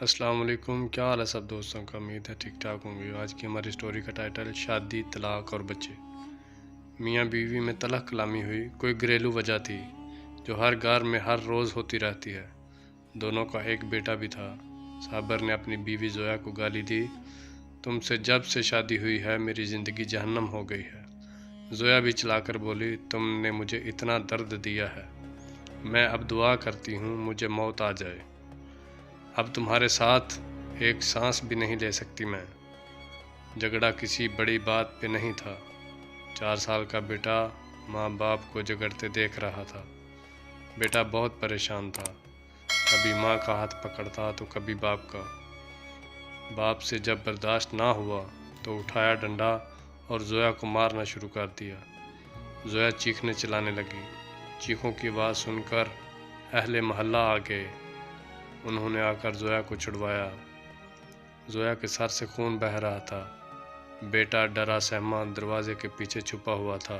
السلام علیکم، کیا حال ہے سب دوستوں کا؟ امید ہے ٹھیک ٹھاک ہوں گے۔ آج کی ہماری سٹوری کا ٹائٹل شادی، طلاق اور بچے۔ میاں بیوی میں طلاق کلامی ہوئی۔ کوئی گھریلو وجہ تھی جو ہر گھر میں ہر روز ہوتی رہتی ہے۔ دونوں کا ایک بیٹا بھی تھا۔ صابر نے اپنی بیوی زویا کو گالی دی، تم سے جب سے شادی ہوئی ہے میری زندگی جہنم ہو گئی ہے۔ زویا بھی چلا کر بولی، تم نے مجھے اتنا درد دیا ہے، میں اب دعا کرتی ہوں مجھے موت آ جائے۔ اب تمہارے ساتھ ایک سانس بھی نہیں لے سکتی میں۔ جھگڑا کسی بڑی بات پہ نہیں تھا۔ 4 سال کا بیٹا ماں باپ کو جھگڑتے دیکھ رہا تھا۔ بیٹا بہت پریشان تھا، کبھی ماں کا ہاتھ پکڑتا تو کبھی باپ کا۔ باپ سے جب برداشت نہ ہوا تو اٹھایا ڈنڈا اور زویا کو مارنا شروع کر دیا۔ زویا چیخنے چلانے لگی۔ چیخوں کی آواز سن کر اہل محلہ آ گئے۔ انہوں نے آ کر زویا کو چھڑوایا۔ زویا کے سر سے خون بہہ رہا تھا۔ بیٹا ڈرا سہما دروازے کے پیچھے چھپا ہوا تھا۔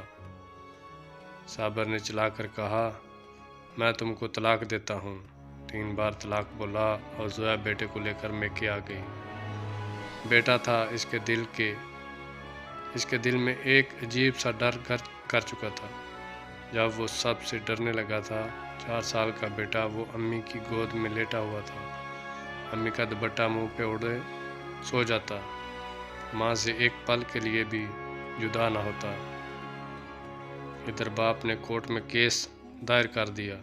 صابر نے چلا کر کہا، میں تم کو طلاق دیتا ہوں۔ 3 بار طلاق بولا اور زویا بیٹے کو لے کر میکے آ گئی۔ بیٹا تھا، اس کے دل میں ایک عجیب سا ڈر کر چکا تھا۔ جب وہ سب سے ڈرنے لگا تھا، 4 سال کا بیٹا وہ امی کی گود میں لیٹا ہوا تھا۔ امی کا دوپٹہ منہ پہ اوڑھے سو جاتا، ماں سے ایک پل کے لیے بھی جدا نہ ہوتا۔ ادھر باپ نے کورٹ میں کیس دائر کر دیا،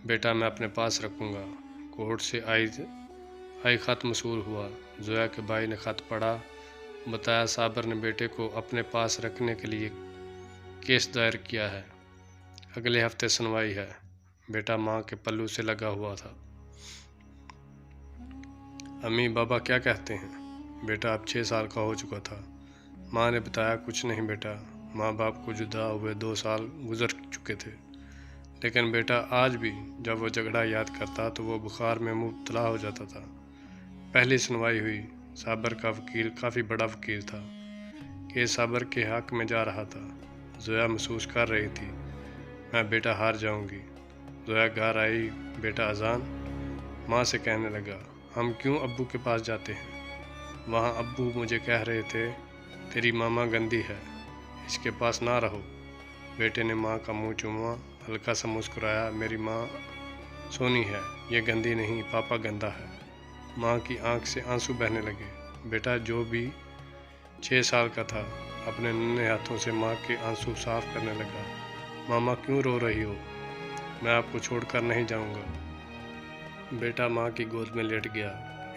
بیٹا میں اپنے پاس رکھوں گا۔ کورٹ سے آئی خط موصول ہوا۔ زویا کے بھائی نے خط پڑھا، بتایا صابر نے بیٹے کو اپنے پاس رکھنے کے لیے کیس دائر کیا ہے، اگلے ہفتے سنوائی ہے۔ بیٹا ماں کے پلو سے لگا ہوا تھا۔ امی بابا کیا کہتے ہیں؟ بیٹا اب 6 سال کا ہو چکا تھا۔ ماں نے بتایا، کچھ نہیں بیٹا، ماں باپ کو جدا ہوئے 2 سال گزر چکے تھے، لیکن بیٹا آج بھی جب وہ جھگڑا یاد کرتا تو وہ بخار میں مبتلا ہو جاتا تھا۔ پہلی سنوائی ہوئی۔ صابر کا وکیل کافی بڑا وکیل تھا۔ کیس صابر کے حق میں جا رہا تھا۔ زویا محسوس کر رہی تھی، میں بیٹا ہار جاؤں گی۔ زویا گھر آئی، بیٹا اذان۔ ماں سے کہنے لگا، ہم کیوں ابو کے پاس جاتے ہیں؟ وہاں ابو مجھے کہہ رہے تھے تیری ماما گندی ہے، اس کے پاس نہ رہو۔ بیٹے نے ماں کا منہ چوما، ہلکا سا مسکرایا، میری ماں سونی ہے، یہ گندی نہیں، پاپا گندا ہے۔ ماں کی آنکھ سے آنسو بہنے لگے۔ بیٹا جو بھی 6 سال کا تھا، اپنے ننھے ہاتھوں سے ماں کے آنسو صاف کرنے لگا۔ ماما کیوں رو رہی ہو؟ میں آپ کو چھوڑ کر نہیں جاؤں گا۔ بیٹا ماں کی گود میں لیٹ گیا۔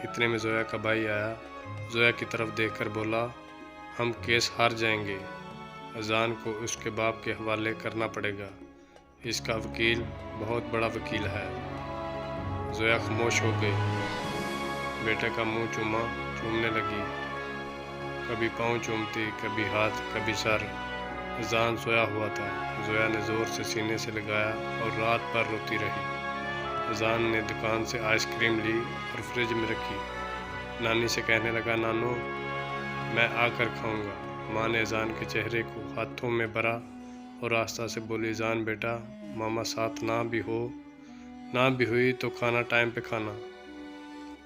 اتنے میں زویا کا بھائی آیا، زویا کی طرف دیکھ کر بولا، ہم کیس ہار جائیں گے، اذان کو اس کے باپ کے حوالے کرنا پڑے گا، اس کا وکیل بہت بڑا وکیل ہے۔ زویا خاموش ہو گئی۔ بیٹے کا منہ چومنے لگی، کبھی پاؤں چومتی، کبھی ہاتھ، کبھی سر۔ اذان سویا ہوا تھا۔ زویا نے زور سے سینے سے لگایا اور رات بھر روتی رہی۔ اذان نے دکان سے آئس کریم لی اور فریج میں رکھی۔ نانی سے کہنے لگا، نانو میں آ کر کھاؤں گا۔ ماں نے اذان کے چہرے کو ہاتھوں میں بھرا اور آہستہ سے بولی، اذان بیٹا، ماما ساتھ نہ بھی ہوئی تو کھانا ٹائم پہ کھانا،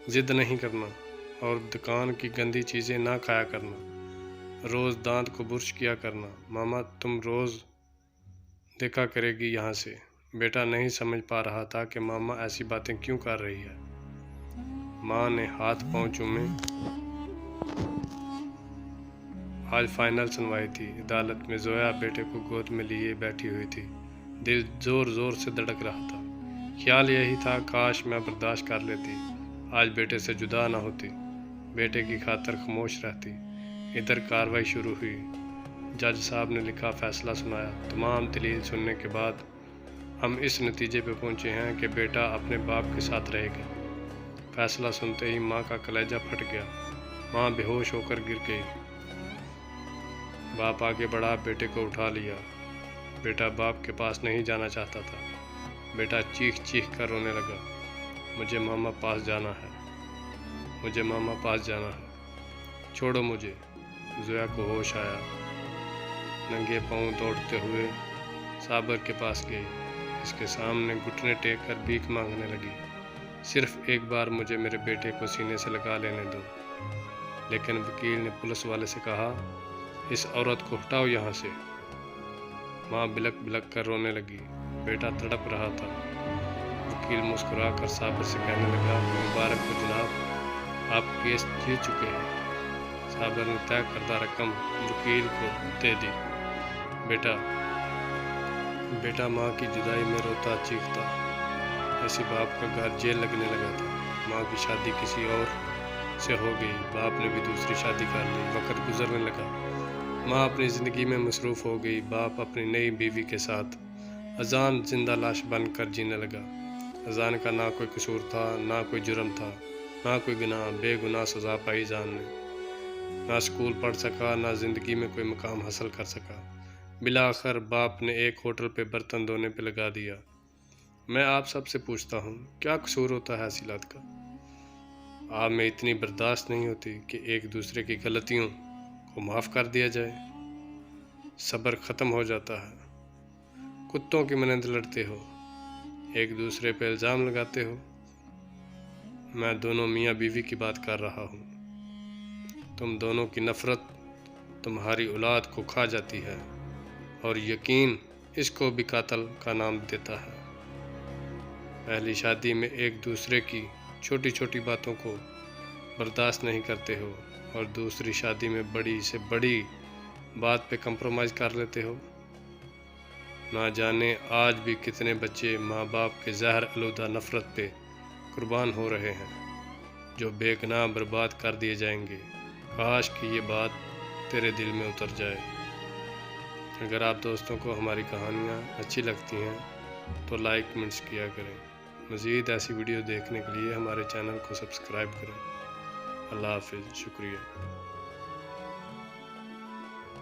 ضد نہیں کرنا، اور دکان کی گندی چیزیں نہ کھایا کرنا، روز دانت کو برش کیا کرنا، ماما تم روز دیکھا کرے گی یہاں سے۔ بیٹا نہیں سمجھ پا رہا تھا کہ ماما ایسی باتیں کیوں کر رہی ہے۔ ماں نے ہاتھ پاؤں چومے۔ آج فائنل سنوائی تھی۔ عدالت میں زویا بیٹے کو گود میں لیے بیٹھی ہوئی تھی۔ دل زور زور سے دھڑک رہا تھا۔ خیال یہی تھا، کاش میں برداشت کر لیتی، آج بیٹے سے جدا نہ ہوتی، بیٹے کی خاطر خاموش رہتی۔ ادھر کارروائی شروع ہوئی۔ جج صاحب نے لکھا فیصلہ سنایا۔ تمام دلیل سننے کے بعد ہم اس نتیجے پہ پہنچے ہیں کہ بیٹا اپنے باپ کے ساتھ رہے گا۔ فیصلہ سنتے ہی ماں کا کلیجہ پھٹ گیا۔ ماں بے ہوش ہو کر گر گئی۔ باپ آگے بڑھا، بیٹے کو اٹھا لیا۔ بیٹا باپ کے پاس نہیں جانا چاہتا تھا۔ بیٹا چیخ چیخ کر رونے لگا، مجھے ماما پاس جانا ہے، مجھے ماما پاس جانا ہے، چھوڑو مجھے۔ زویا کو ہوش آیا، ننگے پاؤں دوڑتے ہوئے صابر کے پاس گئی، اس کے سامنے گھٹنے ٹیک کر بھیک مانگنے لگی۔ صرف ایک بار مجھے میرے بیٹے کو سینے سے لگا لینے دو۔ لیکن وکیل نے پولیس والے سے کہا، اس عورت کو ہٹاؤ یہاں سے۔ ماں بلک بلک کر رونے لگی، بیٹا تڑپ رہا تھا۔ وکیل مسکرا کر صابر سے کہنے لگا، مبارک ہو جناب، آپ کیس جیت چکے ہیں۔ صابر نے طے کردہ رقم وکیل کو دے دی۔ بیٹا ماں کی جدائی میں روتا چیختا، ایسے باپ کا گھر جیل لگنے لگا تھا۔ ماں کی شادی کسی اور سے ہو گئی، باپ نے بھی دوسری شادی کر لی، وقت گزرنے لگا، ماں اپنی زندگی میں مصروف ہو گئی، باپ اپنی نئی بیوی کے ساتھ۔ اذان زندہ لاش بن کر جینے لگا۔ اذان کا نہ کوئی قصور تھا، نہ کوئی جرم تھا، نہ کوئی گناہ، بے گناہ سزا پائی اذان نے۔ نہ اسکول پڑھ سکا، نہ زندگی میں کوئی مقام حاصل کر سکا۔ بالآخر باپ نے ایک ہوٹل پہ برتن دھونے پہ لگا دیا۔ میں آپ سب سے پوچھتا ہوں، کیا قصور ہوتا ہے ایسی لات کا؟ آپ میں اتنی برداشت نہیں ہوتی کہ ایک دوسرے کی غلطیوں کو معاف کر دیا جائے؟ صبر ختم ہو جاتا ہے، کتوں کی مانند لڑتے ہو، ایک دوسرے پہ الزام لگاتے ہو۔ میں دونوں میاں بیوی کی بات کر رہا ہوں۔ تم دونوں کی نفرت تمہاری اولاد کو کھا جاتی ہے، اور یقین اس کو بھی قاتل کا نام دیتا ہے۔ پہلی شادی میں ایک دوسرے کی چھوٹی چھوٹی باتوں کو برداشت نہیں کرتے ہو، اور دوسری شادی میں بڑی سے بڑی بات پہ کمپرومائز کر لیتے ہو۔ نہ جانے آج بھی کتنے بچے ماں باپ کے زہر آلودہ نفرت پہ قربان ہو رہے ہیں، جو بے گناہ برباد کر دیے جائیں گے۔ کاش کہ یہ بات تیرے دل میں اتر جائے۔ اگر آپ دوستوں کو ہماری کہانیاں اچھی لگتی ہیں تو لائک کمنٹس کیا کریں۔ مزید ایسی ویڈیو دیکھنے کے لیے ہمارے چینل کو سبسکرائب کریں۔ اللہ حافظ، شکریہ۔